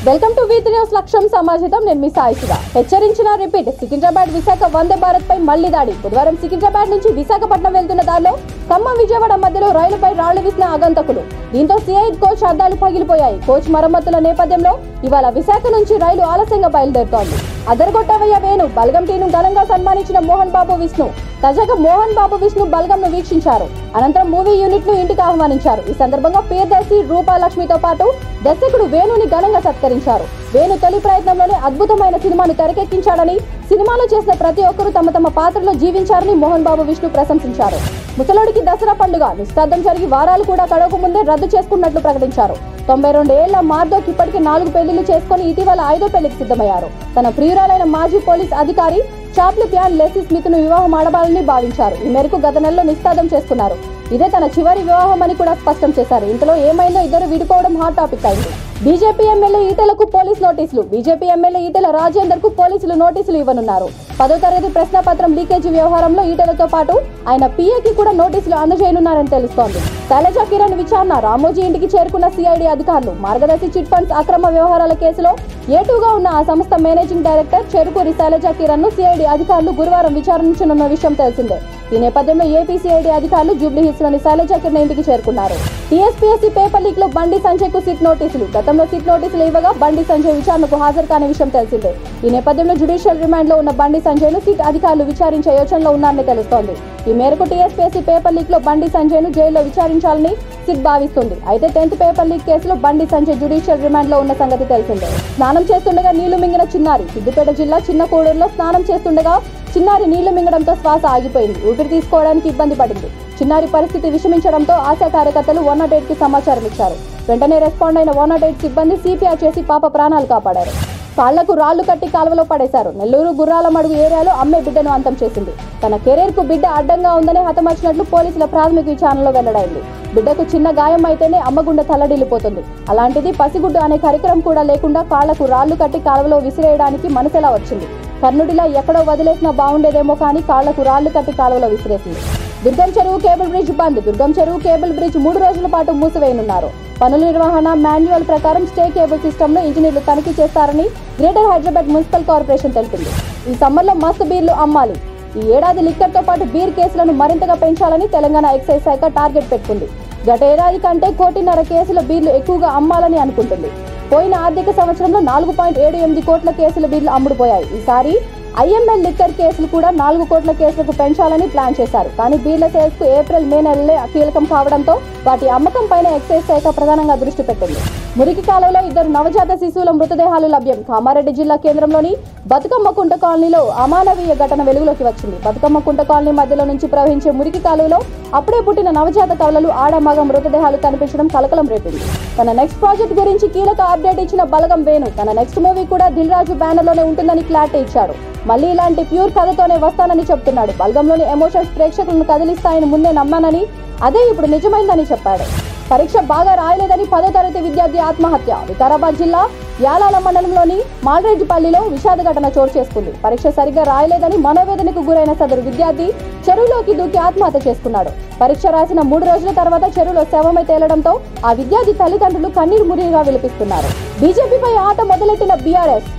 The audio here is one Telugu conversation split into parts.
వెల్కమ్ టు V3 న్యూస్ లక్ష్యం సమాజితం. నేను మీ సాయిసుగా. హెచ్చరించిన రిపీట్. సికింద్రాబాద్ విశాఖ వందే భారత్ పై మళ్లీ దాడి. బుధవారం సికింద్రాబాద్ నుంచి విశాఖపట్నం వెళ్తున్న దారిలో ఖమ్మం విజయవాడ మధ్యలో రైలుపై రాళ్లు విసిన ఆగంతకులు. దీంతో C8 కోచ్ అద్దాలు పగిలిపోయాయి. కోచ్ మరమ్మతుల నేపథ్యంలో ఇవాళ విశాఖ నుంచి రైలు ఆలస్యంగా బయలుదేరుతోంది. అదరగొట్టవయ్య వేణు బల్గం టీను ఘనంగా సన్మానించిన మోహన్ బాబు విష్ణు. తాజాగా మోహన్ బాబు విష్ణు బల్గం ను వీక్షించారు. అనంతరం మూవీ యూనిట్ ను ఇంటికి ఆహ్వానించారు. ఈ సందర్భంగా ప్రియదర్శి రూపాలక్ష్మితో పాటు దర్శకుడు వేణుని ఘనంగా సత్కరించారు. వేణు తొలి ప్రయత్నంలోనే అద్భుతమైన సినిమాను తెరకెక్కించాడని, సినిమాలో చేసిన ప్రతి ఒక్కరూ తమ తమ పాత్రలో జీవించారని మోహన్ బాబు విష్ణు ప్రశంసించారు. ముసలోడికి దసరా పండుగ నిశ్శబ్దం జరిగి వారాలు కూడా గడవక ముందే రద్దు చేసుకున్నట్లు ప్రకటించారు. 92 ఏళ్ల మార్దోక్ ఇప్పటికే 4 పెళ్లిళ్లు చేసుకుని ఇటీవల 5వ పెళ్లికి సిద్ధమయ్యారు. తన ప్రియురాలైన మాజీ పోలీస్ అధికారి చాప్లిప్యాన్ లెస్సీ స్మిత్ ను వివాహం ఆడవాలని భావించారు. ఈ మేరకు గత నెలలో నిశ్శబ్దం చేసుకున్నారు. ఇదే తన చివరి వివాహం అని కూడా స్పష్టం చేశారు. ఇంతలో ఏమైందో ఇద్దరు విడిపోవడం హాట్ టాపిక్ అయింది. బీజేపీ ఎమ్మెల్యే ఈటెలకు పోలీస్ నోటీసులు. బీజేపీ ఎమ్మెల్యే ఈటెల రాజేందర్ కు పోలీసులు నోటీసులు ఇవ్వనున్నారు. 10వ తరగతి ప్రశ్నపత్రం లీకేజీ వ్యవహారంలో ఈటెలతో పాటు ఆయన పిఏకి కూడా నోటీసులు అందజేయనున్నారని తెలుస్తోంది. శైలజ కిరణ్ విచారణ. రామోజీ ఇంటికి చేరుకున్న సిఐడి అధికారులు. మార్గదర్శి చిట్ ఫండ్స్ అక్రమ వ్యవహారాల కేసులో ఏటూగా ఉన్న ఆ సంస్థ మేనేజింగ్ డైరెక్టర్ చెరుకూరి శైలజ కిరణ్ ను సిఐడి అధికారులు గురువారం విచారించనున్న విషయం తెలిసిందే. ఈ నేపథ్యంలో ఏపీ సిఐడి అధికారులు జూబ్లీహిల్స్ లోని శైలజ కిరణ్ ఇంటికి చేరుకున్నారు. టీఎస్పీఎస్సీ పేపర్ లీక్ లో బండి సంజయ్ కు సిట్ నోటీసులు. గతంలో సిట్ నోటీసులు ఇవ్వగా బండి సంజయ్ విచారణకు హాజరు కాని విషయం తెలిసిందే. ఈ నేపథ్యంలో జ్యుడిషియల్ రిమాండ్ లో ఉన్న బండి సంజయ్ ను సిట్ అధికారులు విచారించే యోచనలో ఉన్నారని తెలుస్తోంది. ఈ మేరకు టీఎస్పీఎస్సీ పేపర్ లీక్ లో బండి సంజయ్ ను జైల్లో విచారించాలని సిట్ భావిస్తుంది. అయితే 10th పేపర్ లీక్ కేసులో బండి సంజయ్ జ్యుడిషియల్ రిమాండ్ లో ఉన్న సంగతి తెలిసిందే. స్నానం చేస్తుండగా నీళ్లు మింగిన చిన్నారి. సిద్దిపేట జిల్లా చిన్న కోడూరులో స్నానం చేస్తుండగా చిన్నారి నీళ్లు మింగడంతో శ్వాస ఆగిపోయింది. ఊపిరి తీసుకోవడానికి ఇబ్బంది పడింది. చిన్నారి పరిస్థితి విషమించడంతో ఆశా కార్యకర్తలు 108 కి సమాచారం ఇచ్చారు. వెంటనే రెస్పాండ్ అయిన 108 సిబ్బంది సిపిఆర్ చేసి పాప ప్రాణాలు కాపాడారు. కాళ్లకు రాళ్లు కట్టి కాలువలో పడేశారు. నెల్లూరు గుర్రాలమడుగు ఏరియాలో అమ్మే బిడ్డను అంతం చేసింది. తన కెరీర్ కు బిడ్డ అడ్డంగా ఉందని హతమార్చినట్లు పోలీసుల ప్రాథమిక విచారణలో వెల్లడైంది. బిడ్డకు చిన్న గాయం అయితేనే అమ్మ గుండె తల్లడిల్లిపోతుంది. అలాంటిది పసిగుడ్డు అనే కార్యక్రమం కూడా లేకుండా కాళ్లకు రాళ్లు కట్టి కాలువలో విసిరేయడానికి మనసెలా వచ్చింది? కర్ణుడిలా ఎక్కడో వదిలేసినా బాగుండేదేమో కానీ కాళ్లకు రాళ్లు కట్టి కాలువలో విసిరేసింది. దుర్గం చెరువు కేబుల్ బ్రిడ్జ్ బంద్. దుర్గం చెరువు కేబుల్ బ్రిడ్జ్ 3 రోజుల పాటు మూసివేయనున్నారు. పనుల నిర్వహణ మాన్యువల్ ప్రకారం స్టే కేబుల్ సిస్టమ్ ను ఇంజనీర్లు తనిఖీ చేస్తారని గ్రేటర్ హైదరాబాద్ మున్సిపల్ కార్పొరేషన్ తెలిపింది. ఈ సమ్మర్లో మస్తు బీర్లు అమ్మాలి. ఈ ఏడాది లిక్కర్ తో పాటు బీర్ కేసులను మరింతగా పెంచాలని తెలంగాణ ఎక్సైజ్ శాఖ టార్గెట్ పెట్టుకుంది. గత ఏడాది కంటే 1.5 కేసుల బీర్లు ఎక్కువగా అమ్మాలని అనుకుంటుంది. పోయిన ఆర్థిక సంవత్సరంలో 4.78 కోట్ల కేసుల బీర్లు అమ్ముడుపోయాయి. ఈసారి IML లిక్కర్ కేసులు కూడా 4 కోట్ల కేసులకు పెంచాలని ప్లాన్ చేశారు. కానీ బీర్ల సేల్స్ కు ఏప్రిల్ మే నెలలే కీలకం కావడంతో వాటి అమ్మకం పైన ఎక్సైజ్ శాఖ ప్రధానంగా దృష్టి పెట్టింది. మురికి కాలువలో 2 నవజాత శిశువుల మృతదేహాలు లభ్యం. కామారెడ్డి జిల్లా కేంద్రంలోని బతుకమ్మ కుంట కాలనీలో అమానవీయ ఘటన వెలుగులోకి వచ్చింది. బతుకమ్మ కుంట కాలనీ మధ్యలో నుంచి ప్రవహించే మురికి కాలువలో అప్పుడే పుట్టిన నవజాత కవలలు ఆడమగ మృతదేహాలు కనిపించడం కలకలం రేపింది. తన నెక్స్ట్ ప్రాజెక్ట్ గురించి కీలక అప్డేట్ ఇచ్చిన బలగం వేణు. తన నెక్స్ట్ మూవీ కూడా దిల్ రాజు బ్యానర్ లోనే ఉంటుందని క్లారిటీ ఇచ్చాడు. మళ్ళీ ఇలాంటి ప్యూర్ కథతోనే వస్తానని చెప్తున్నాడు. బల్గంలోని ఎమోషన్స్ ప్రేక్షకులను కదిలిస్తాయని ముందే నమ్మానని, అదే ఇప్పుడు నిజమైందని చెప్పాడు. పరీక్ష బాగా రాయలేదని 10వ తరగతి విద్యార్థి ఆత్మహత్య. వికారాబాద్ జిల్లా యాలాల మండలంలోని మాల్రెడ్డిపల్లిలో విషాద ఘటన చోటు చేసుకుంది. పరీక్ష సరిగ్గా రాయలేదని మనోవేదనకు గురైన సదరు విద్యార్థి చెరువులోకి దూకి ఆత్మహత్య చేసుకున్నాడు. పరీక్ష రాసిన 3 రోజుల తర్వాత చెరువులో శవమై తేలడంతో ఆ విద్యార్థి తల్లిదండ్రులు కన్నీరు మురిగా విలపిస్తున్నారు. బీజేపీపై ఆట మొదలెట్టిన బీఆర్ఎస్.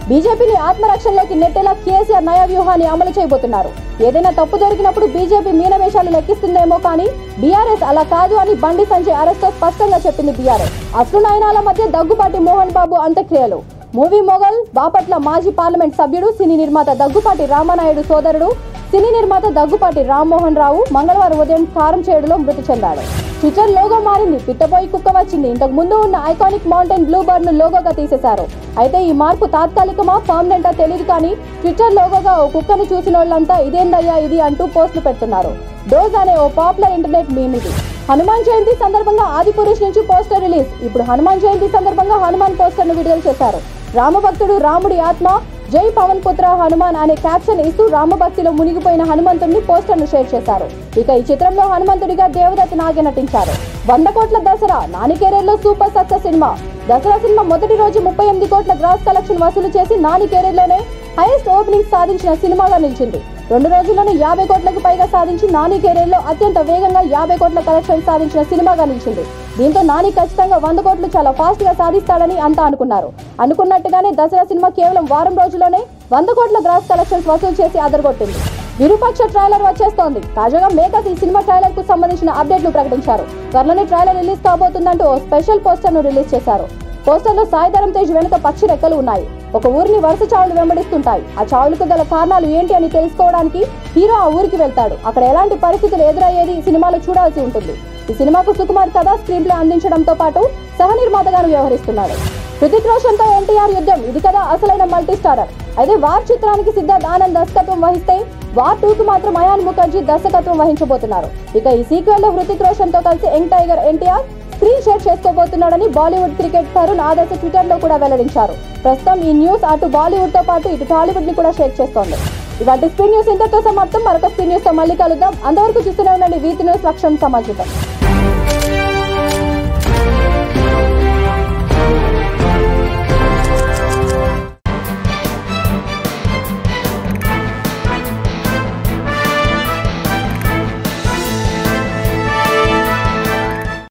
బీజేపీని ఆత్మరక్షణలోకి నెట్టేలా కేసీఆర్ నయా వ్యూహాన్ని అమలు చేయబోతున్నారు. ఏదైనా తప్పు జరిగినప్పుడు బీజేపీ మీనవేషాలు లెక్కిస్తుందేమో కానీ బీఆర్ఎస్ అలా కాదు అని బండి సంజయ్ అరెస్ట్ తో స్పష్టంగా చెప్పింది బీఆర్ఎస్. అసలు నయనాల మధ్య దగ్గుపాటి మోహన్ బాబు అంత్యక్రియలు. మూవీ మొగల్ బాపట్ల మాజీ పార్లమెంట్ సభ్యుడు సినీ నిర్మాత దగ్గుపాటి రామానాయుడు సోదరుడు సినీ నిర్మాత దగ్గుపాటి రామ్మోహన్ రావు మంగళవారం ఉదయం కారంచేడులో మృతి చెందాడు. ట్విట్టర్ లోగో మారింది. పిట్టపోయి కుక్క వచ్చింది. ఇంతకు ముందు ఉన్న ఐకానిక్ మౌంటైన్ బ్లూ బర్డ్ ను లోగోగా తీసేశారు. అయితే ఈ మార్పు తాత్కాలికమా పర్మనెంటా తెలియదు కానీ ట్విట్టర్ లోగోగా ఓ కుక్కను చూసిన వాళ్ళంతా ఇదేందయ్యా ఇది అంటూ పోస్టులు పెడుతున్నారు. డోజ్ అనే ఓ పాపులర్ ఇంటర్నెట్ మీమ్ ఇది. హనుమాన్ జయంతి సందర్భంగా ఆదిపురుష్ నుంచి పోస్టర్ రిలీజ్. ఇప్పుడు హనుమాన్ జయంతి సందర్భంగా హనుమాన్ పోస్టర్ ను విడుదల చేశారు. రామభక్తుడు రాముడి ఆత్మ జై పవన్ పుత్ర హనుమాన్ అనే క్యాప్షన్ ఇస్తూ రామభక్తిలో మునిగిపోయిన హనుమంతుడిని పోస్టర్ ను షేర్ చేశారు. ఇక ఈ చిత్రంలో హనుమంతుడిగా దేవదత్ నాగే నటించారు. 100 కోట్ల దసరా. నాని కెరీర్ లో super success cinema. Dasara cinema మొదటి రోజు 38 కోట్ల గ్రాస్ కలెక్షన్ వసూలు చేసి నాని కెరీర్ లోనే హైయెస్ట్ ఓపెనింగ్ సాధించిన సినిమాగా నిలిచింది. 2 రోజుల్లోనే 50 కోట్లకు పైగా సాధించి నాని కెరీర్ లో అత్యంత వేగంగా 50 కోట్ల కలెక్షన్ సాధించిన సినిమాగా నిలిచింది. దీంతో నాని ఖచ్చితంగా 100 కోట్లు చాలా ఫాస్ట్ గా సాధిస్తాడని అంతా అనుకున్నారు. అనుకున్నట్టుగానే దసరా సినిమా కేవలం వారం రోజుల్లోనే 100 కోట్ల గ్రాస్ కలెక్షన్స్ వసూలు చేసి అదరగొట్టింది. విరూపాక్ష ట్రైలర్ వచ్చేస్తోంది. తాజాగా మేకర్స్ ఈ సినిమా ట్రైలర్ కు సంబంధించిన అప్డేట్లు ప్రకటించారు. త్వరలోనే ట్రైలర్ రిలీజ్ కాబోతుందంటూ ఓ స్పెషల్ పోస్టర్ ను రిలీజ్ చేశారు. పోస్టర్ లో సాయి ధరమ్ తేజ్ వెనుక పక్షి రెక్కలు ఉన్నాయి. ఒక ఊరిని వరుస చావులు వెంబడిస్తుంటాయి. ఆ చావులకు గల కారణాలు ఏంటి అని తెలుసుకోవడానికి హీరో ఆ ఊరికి వెళ్తాడు. అక్కడ ఎలాంటి పరిస్థితులు ఎదురయ్యేది సినిమాలో చూడాల్సి ఉంటుంది. ఈ సినిమాకు సుకుమార్ కథ స్క్రీన్ ప్లే అందించడంతో పాటు సహ నిర్మాతగాను వ్యవహరిస్తున్నాడు. హృతిక్ రోషన్ తో ఎన్టీఆర్ యుద్ధం ఇది కదా అసలైన మల్టీ స్టారర్. అయితే వార్ చిత్రానికి సిద్ధార్థ్ ఆనంద్ దర్శకత్వం వహిస్తే వార్ 2 కు మాత్రం అయాన్ ముఖర్జీ దర్శకత్వం వహించబోతున్నారు. ఇక ఈ సీక్వెల్ లో హృతిక్ రోషన్ తో కలిసి young tiger NTR screen share చేసుకోబోతున్నాడని బాలీవుడ్ క్రికెట్ తరుణ్ ఆదర్శ ట్విట్టర్ లో కూడా వెల్లడించారు. ప్రస్తుతం ఈ న్యూస్ అటు బాలీవుడ్ తో పాటు ఇటు టాలీవుడ్ ని కూడా షేక్ చేస్తోంది. ఇవాటి స్క్రీన్ న్యూస్ ఇంతతో సమాప్తం. మరొక స్క్రీన్ న్యూస్ తో మళ్ళీ కలుద్దాం. అంతవరకు చూస్తూనే ఉండండి వీతి న్యూస్ లక్ష్యం సమాచారం.